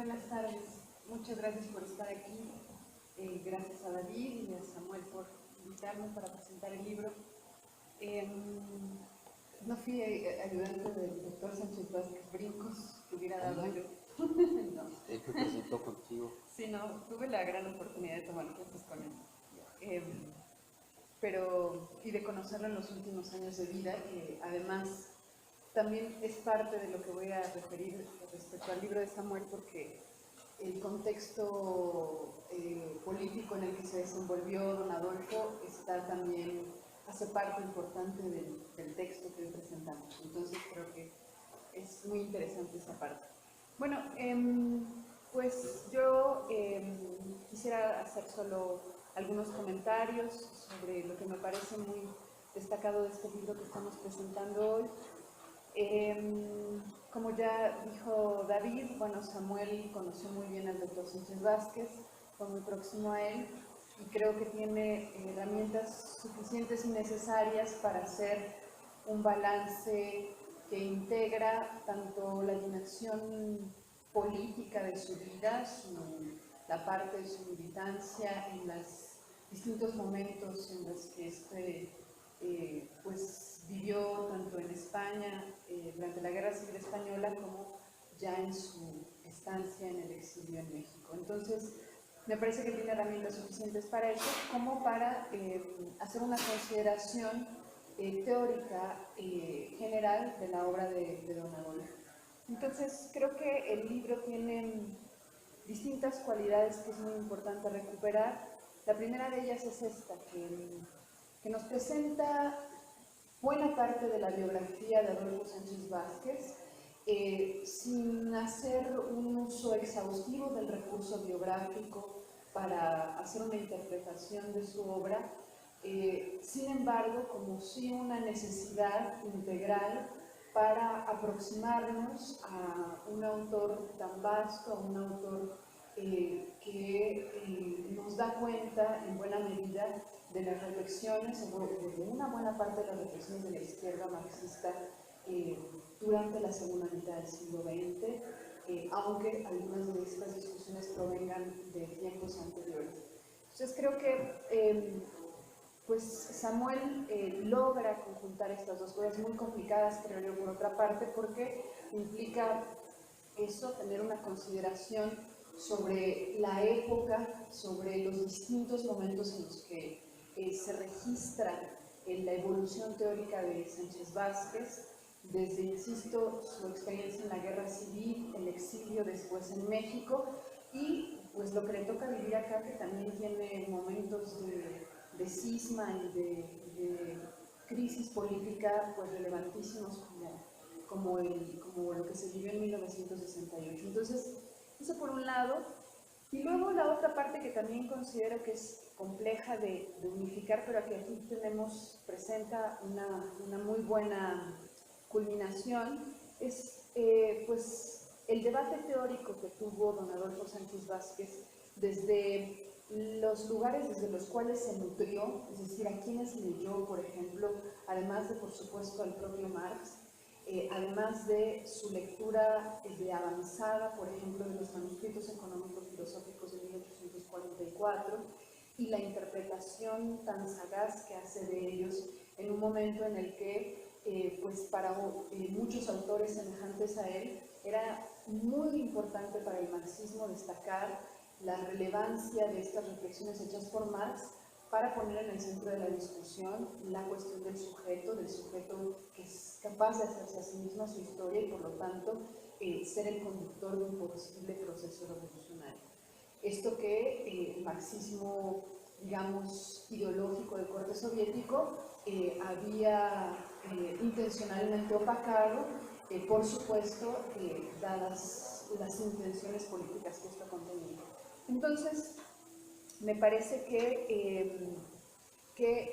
buenas tardes. Muchas gracias por estar aquí. Gracias a David y a Samuel por invitarme para presentar el libro. No fui ayudante del doctor Sánchez Vázquez Brincos, que hubiera dado yo. No. Él me presentó contigo. Sí, no, tuve la gran oportunidad de tomar clases con él. Y de conocerlo en los últimos años de vida, que además también es parte de lo que voy a referir respecto al libro de Samuel, porque el contexto político en el que se desenvolvió don Adolfo hace parte importante del texto que hoy presentamos. Entonces creo que es muy interesante esa parte. Bueno, pues yo quisiera hacer solo algunos comentarios sobre lo que me parece muy destacado de este libro que estamos presentando hoy. Como ya dijo David, bueno, Samuel conoció muy bien al doctor Sánchez Vázquez, fue muy próximo a él y creo que tiene herramientas suficientes y necesarias para hacer un balance que integra tanto la dimensión política de su vida, la parte de su militancia en los distintos momentos en los que pues vivió tanto en España durante la Guerra Civil Española como ya en su estancia en el exilio en México. Entonces, me parece que tiene herramientas suficientes para eso, como para hacer una consideración teórica general de la obra de don Adolfo. Entonces, creo que el libro tiene distintas cualidades que es muy importante recuperar. La primera de ellas es esta, que nos presenta buena parte de la biografía de Adolfo Sánchez Vázquez, sin hacer un uso exhaustivo del recurso biográfico para hacer una interpretación de su obra, sin embargo, como sí una necesidad integral para aproximarnos a un autor tan vasto, a un autor que nos da cuenta en buena medida de las reflexiones, o de una buena parte de las reflexiones de la izquierda marxista durante la segunda mitad del siglo XX, aunque algunas de estas discusiones provengan de tiempos anteriores. Entonces creo que pues Samuel logra conjuntar estas dos cosas muy complicadas, creo yo, por otra parte, porque implica eso, tener una consideración sobre la época, sobre los distintos momentos en los que se registra la evolución teórica de Sánchez Vázquez, desde, insisto, su experiencia en la Guerra Civil, el exilio después en México, y pues lo que le toca vivir acá, que también tiene momentos de cisma y de crisis política pues relevantísimos como lo que se vivió en 1968. Entonces, eso por un lado. Y luego la otra parte que también considero que es compleja de unificar, pero que aquí presenta una muy buena culminación, es pues el debate teórico que tuvo don Adolfo Sánchez Vázquez desde los lugares desde los cuales se nutrió, es decir, a quienes leyó, por ejemplo, además de, por supuesto, al propio Marx, además de su lectura de avanzada, por ejemplo, de los manuscritos económicos filosóficos de 1844 y la interpretación tan sagaz que hace de ellos en un momento en el que, pues para muchos autores semejantes a él, era muy importante para el marxismo destacar la relevancia de estas reflexiones hechas por Marx para poner en el centro de la discusión la cuestión del sujeto que es capaz de hacerse a sí mismo su historia y por lo tanto ser el conductor de un posible proceso revolucionario. Esto que el marxismo, digamos, ideológico de corte soviético había intencionalmente opacado, por supuesto, dadas las intenciones políticas que esto contenía. Entonces, me parece que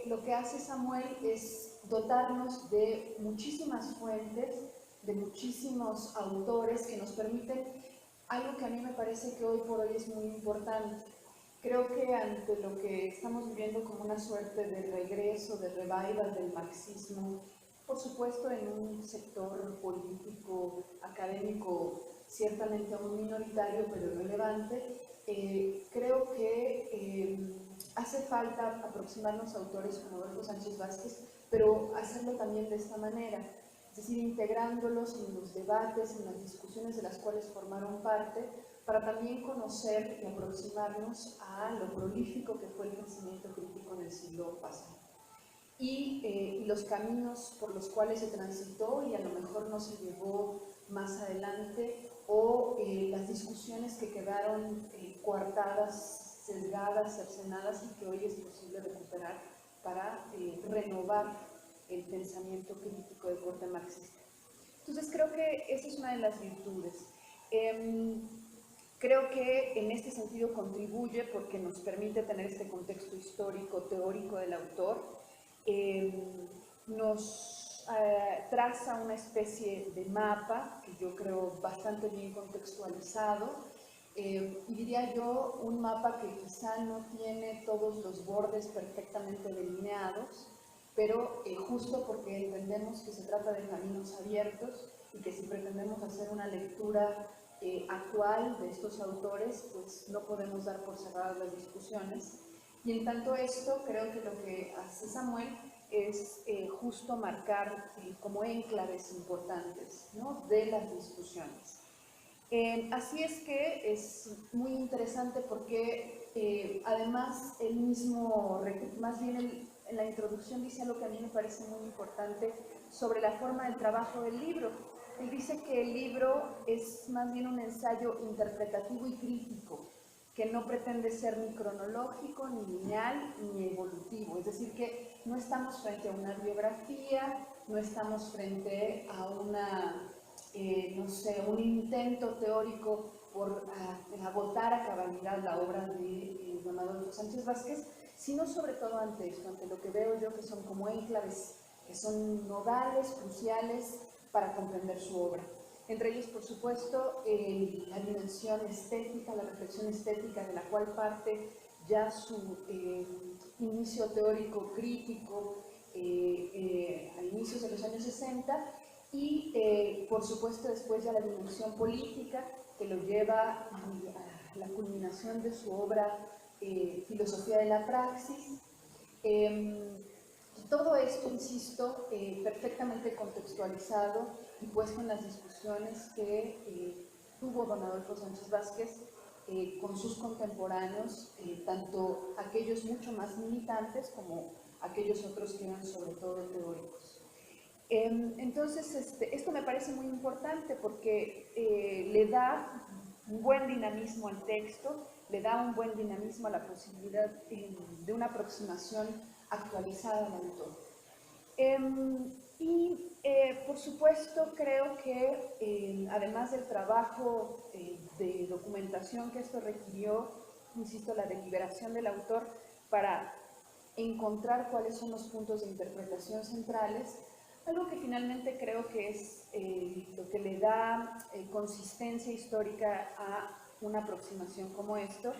lo que hace Samuel es dotarnos de muchísimas fuentes, de muchísimos autores que nos permiten algo que a mí me parece que hoy por hoy es muy importante. Creo que ante lo que estamos viviendo como una suerte de regreso, de revival del marxismo, por supuesto en un sector político, académico ciertamente aún minoritario, pero relevante. Creo que hace falta aproximarnos a autores como Adolfo Sánchez Vázquez, pero hacerlo también de esta manera, es decir, integrándolos en los debates, en las discusiones de las cuales formaron parte, para también conocer y aproximarnos a lo prolífico que fue el pensamiento crítico en el siglo pasado. Y los caminos por los cuales se transitó y a lo mejor no se llevó más adelante, o las discusiones que quedaron coartadas, sesgadas, cercenadas y que hoy es posible recuperar para renovar el pensamiento crítico de corte marxista. Entonces creo que esa es una de las virtudes. Creo que en este sentido contribuye porque nos permite tener este contexto histórico, teórico del autor, nos traza una especie de mapa que yo creo bastante bien contextualizado, y diría yo un mapa que quizá no tiene todos los bordes perfectamente delineados, pero justo porque entendemos que se trata de caminos abiertos y que si pretendemos hacer una lectura actual de estos autores, pues no podemos dar por cerradas las discusiones. Y en tanto esto, creo que lo que hace Samuel es justo marcar como enclaves importantes, ¿no?, de las discusiones. Así es que es muy interesante porque además él mismo, más bien en la introducción dice algo que a mí me parece muy importante sobre la forma del trabajo del libro. Él dice que el libro es más bien un ensayo interpretativo y crítico, que no pretende ser ni cronológico, ni lineal, ni evolutivo. Es decir, que no estamos frente a una biografía, no estamos frente a una, no sé, un intento teórico por agotar a cabalidad la obra de don Adolfo Sánchez Vázquez, sino sobre todo ante esto, ante lo que veo yo que son como enclaves, que son nodales, cruciales para comprender su obra. Entre ellos, por supuesto, la dimensión estética, la reflexión estética, de la cual parte ya su inicio teórico crítico a inicios de los años 60, y por supuesto después ya la dimensión política, que lo lleva a la culminación de su obra Filosofía de la Praxis. Todo esto, insisto, perfectamente contextualizado y puesto en las discusiones que tuvo don Adolfo Sánchez Vázquez con sus contemporáneos, tanto aquellos mucho más militantes como aquellos otros que eran sobre todo teóricos. Entonces, esto me parece muy importante porque le da un buen dinamismo al texto, le da un buen dinamismo a la posibilidad de una aproximación actualizada al autor. Por supuesto, creo que además del trabajo de documentación que esto requirió, insisto, la deliberación del autor para encontrar cuáles son los puntos de interpretación centrales, algo que finalmente creo que es lo que le da consistencia histórica a una aproximación como esto,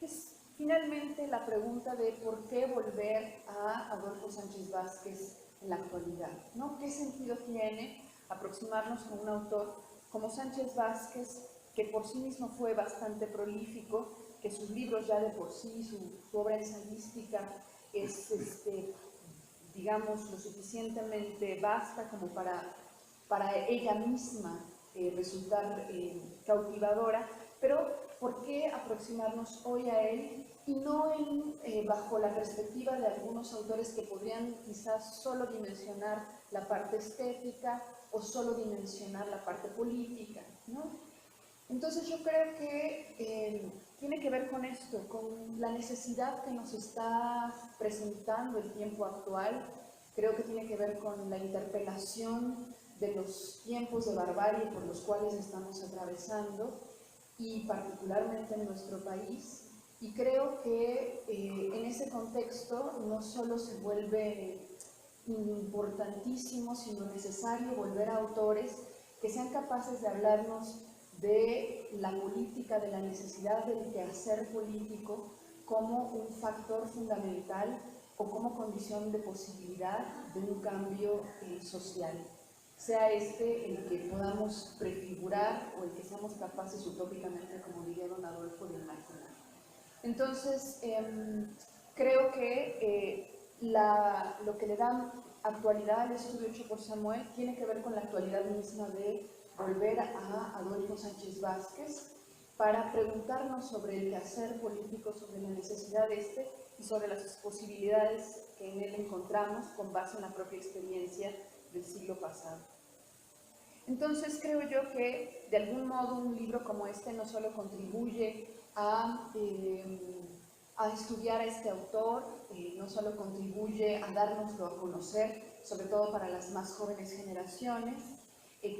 es finalmente la pregunta de por qué volver a Adolfo Sánchez Vázquez en la actualidad, ¿no? ¿Qué sentido tiene aproximarnos con un autor como Sánchez Vázquez, que por sí mismo fue bastante prolífico, que sus libros ya de por sí, su obra ensayística es, digamos, lo suficientemente vasta como para ella misma resultar cautivadora, pero ¿por qué aproximarnos hoy a él y no bajo la perspectiva de algunos autores que podrían quizás solo dimensionar la parte estética o solo dimensionar la parte política, ¿no? Entonces yo creo que tiene que ver con esto, con la necesidad que nos está presentando el tiempo actual. Creo que tiene que ver con la interpelación de los tiempos de barbarie por los cuales estamos atravesando, y particularmente en nuestro país. Y creo que en ese contexto no solo se vuelve importantísimo, sino necesario volver a autores que sean capaces de hablarnos de la política, de la necesidad del quehacer político como un factor fundamental o como condición de posibilidad de un cambio social. sea este el que podamos prefigurar o el que seamos capaces utópicamente, como diría don Adolfo, de imaginar. Entonces, creo que lo que le da actualidad al estudio hecho por Samuel tiene que ver con la actualidad misma de volver a Adolfo Sánchez Vázquez para preguntarnos sobre el quehacer político, sobre la necesidad de este y sobre las posibilidades que en él encontramos con base en la propia experiencia del siglo pasado. Entonces creo yo que de algún modo un libro como este no solo contribuye a estudiar a este autor, no solo contribuye a dárnoslo a conocer, sobre todo para las más jóvenes generaciones,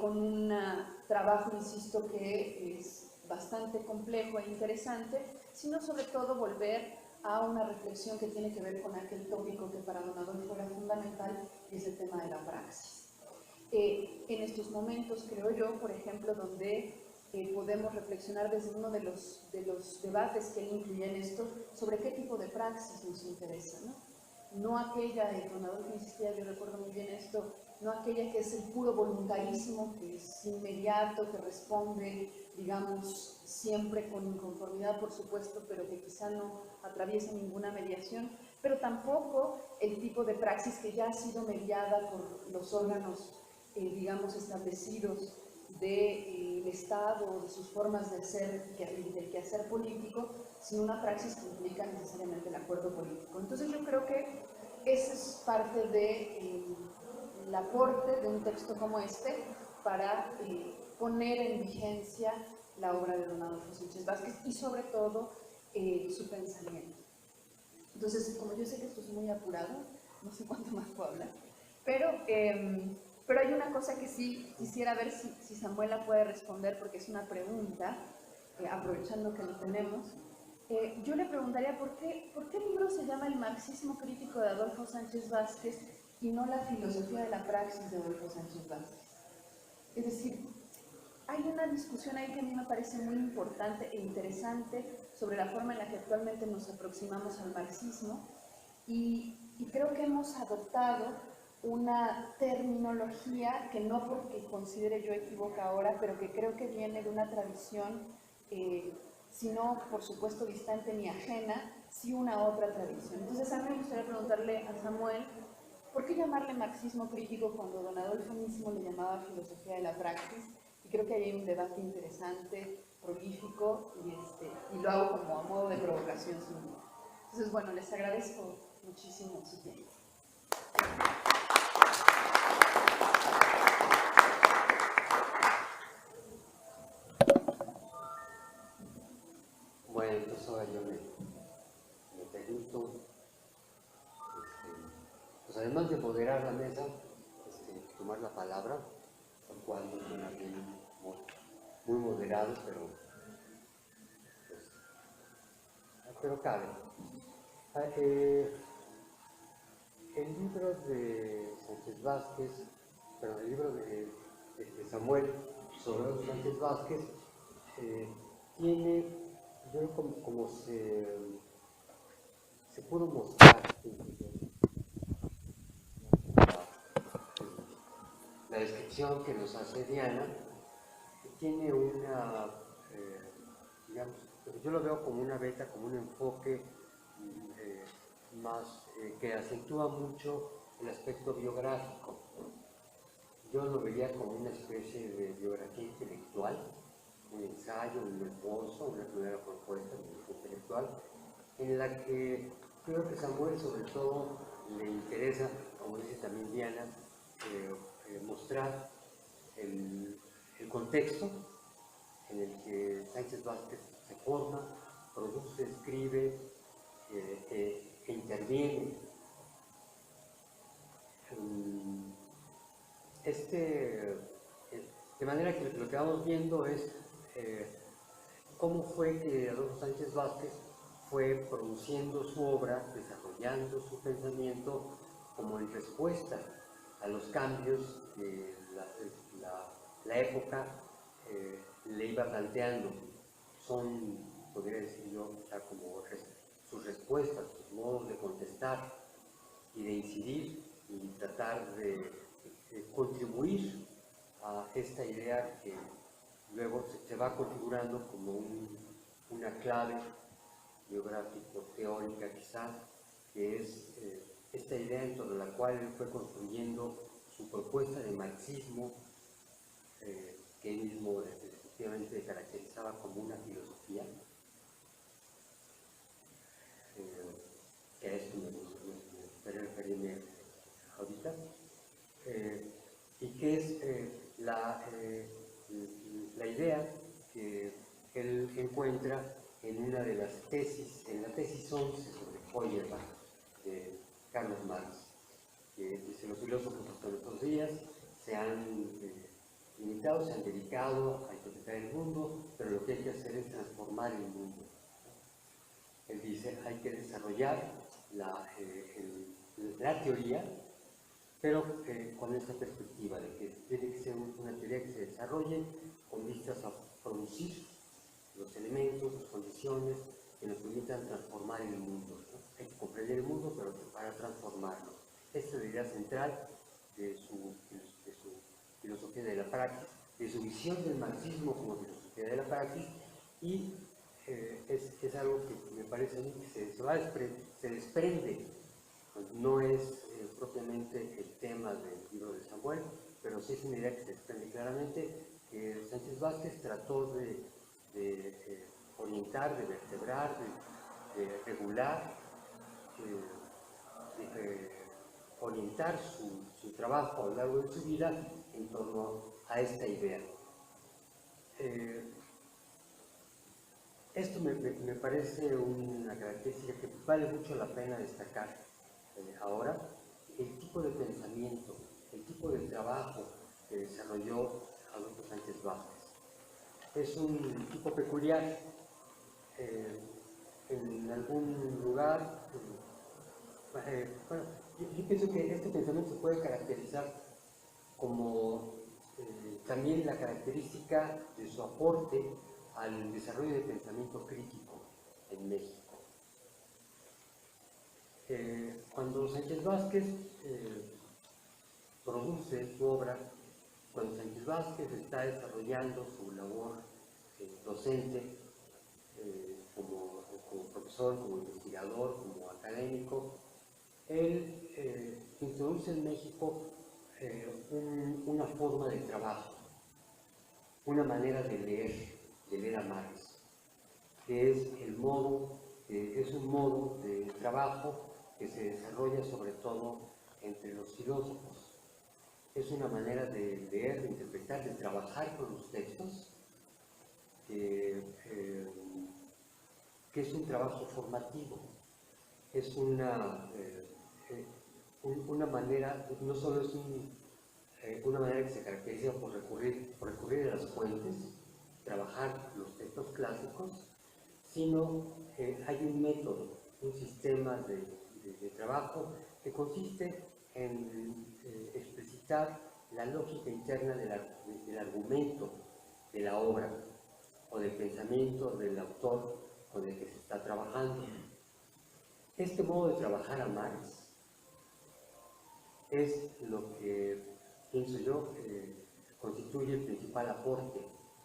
con un trabajo, insisto, que es bastante complejo e interesante, sino sobre todo volver a una reflexión que tiene que ver con aquel tópico que para don Adolfo era fundamental, y es el tema de la praxis. En estos momentos, creo yo, por ejemplo, donde podemos reflexionar desde uno de los debates que él incluye en esto, sobre qué tipo de praxis nos interesa, no aquella, don Adolfo insistía, yo recuerdo muy bien esto, no aquella que es el puro voluntarismo, que es inmediato, que responde, digamos, siempre con inconformidad, por supuesto, pero que quizá no atraviesa ninguna mediación, pero tampoco el tipo de praxis que ya ha sido mediada por los órganos, digamos, establecidos del Estado, de sus formas de ser, del quehacer político, sino una praxis que implica necesariamente el acuerdo político. Entonces yo creo que ese es parte del aporte de un texto como este para poner en vigencia la obra de don Adolfo Sánchez Vázquez y sobre todo su pensamiento. Entonces, como yo sé que esto es muy apurado, no sé cuánto más puedo hablar, pero hay una cosa que sí quisiera ver si Samuel la puede responder, porque es una pregunta, aprovechando que lo tenemos. Yo le preguntaría ¿por qué el libro se llama El marxismo crítico de Adolfo Sánchez Vázquez y no la filosofía de la praxis de Adolfo Sánchez Vázquez? Es decir, hay una discusión ahí que a mí me parece muy importante e interesante sobre la forma en la que actualmente nos aproximamos al marxismo y creo que hemos adoptado una terminología que no porque considere yo equivoca ahora, pero que creo que viene de una tradición, sino por supuesto distante ni ajena, sí una otra tradición. Entonces a mí me gustaría preguntarle a Samuel, ¿por qué llamarle marxismo crítico cuando don Adolfo mismo le llamaba filosofía de la praxis? Y creo que ahí hay un debate interesante, prolífico, y lo hago como a modo de provocación sin duda. Entonces, bueno, les agradezco muchísimo su tiempo. Bueno, entonces ahora yo me permito, pues además de moderar la mesa, tomar la palabra, lo cual no suena bien, muy moderado, pero cabe. El libro de Sánchez Vázquez, perdón, el libro de Samuel sobre Sánchez Vázquez tiene, yo creo, como se pudo mostrar la descripción que nos hace Diana, tiene una, digamos, yo lo veo como una beta, como un enfoque más que acentúa mucho el aspecto biográfico. Yo lo veía como una especie de biografía intelectual, un ensayo, un esbozo, una primera propuesta intelectual, en la que creo que Samuel sobre todo le interesa, como dice también Diana, mostrar el contexto en el que Sánchez Vázquez se forma, produce, escribe, que interviene. De manera que lo que vamos viendo es cómo fue que Adolfo Sánchez Vázquez fue produciendo su obra, desarrollando su pensamiento como en respuesta a los cambios que la época le iba planteando. Son, podría decir yo, como sus respuestas, sus modos de contestar y de incidir y tratar de contribuir a esta idea que luego se va configurando como una clave biográfico-teórica quizá, que es esta idea en torno a la cual él fue construyendo su propuesta de marxismo, que él mismo efectivamente caracterizaba como una filosofía, que a esto me gustaría referirme ahorita, y que es la idea que él encuentra en una de las tesis, en la tesis 11 sobre Feuerbach, de Carlos Marx, que dice: los filósofos hasta nuestros días se han limitado, se han dedicado a interpretar el mundo, pero lo que hay que hacer es transformar el mundo. Él dice: hay que desarrollar la teoría, pero con esta perspectiva de que tiene que ser una teoría que se desarrolle con vistas a producir los elementos, las condiciones que nos permitan transformar el mundo, ¿no? Hay que comprender el mundo, pero para transformarlo. Esta es la idea central de su filosofía de la praxis, de su visión del marxismo como filosofía de la praxis, y es algo que me parece a mí que se desprende. No es propiamente el tema del libro de Samuel, pero sí es una idea que se desprende claramente, que Sánchez Vázquez trató de orientar, de vertebrar, de regular, de orientar su trabajo a lo largo de su vida en torno a esta idea. Esto me parece una característica que vale mucho la pena destacar ahora. El tipo de pensamiento, el tipo de trabajo que desarrolló Adolfo Sánchez Vázquez es un tipo peculiar. En algún lugar, bueno, yo pienso que este pensamiento se puede caracterizar como también la característica de su aporte al desarrollo del pensamiento crítico en México. Cuando Sánchez Vázquez produce su obra, cuando Sánchez Vázquez está desarrollando su labor docente, como profesor, como investigador, como académico, él introduce en México una forma de trabajo, una manera de leer a Marx, que es un modo de trabajo que se desarrolla sobre todo entre los filósofos. Es una manera de leer, de interpretar, de trabajar con los textos, que es un trabajo formativo, es una manera, no solo es una manera que se caracteriza por recurrir a las fuentes, trabajar los textos clásicos, sino hay un método, un sistema de trabajo que consiste en explicitar la lógica interna del argumento de la obra o del pensamiento del autor con el que se está trabajando. Este modo de trabajar a Marx es lo que, pienso yo, constituye el principal aporte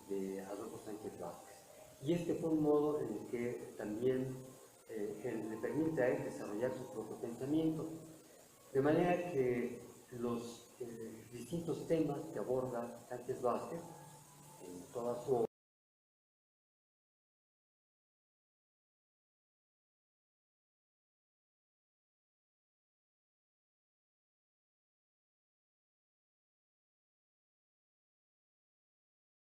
de Adolfo Sánchez Vázquez. Y este fue un modo en el que también le permite a él desarrollar su propio pensamiento, de manera que los distintos temas que aborda Sánchez Vázquez en toda su obra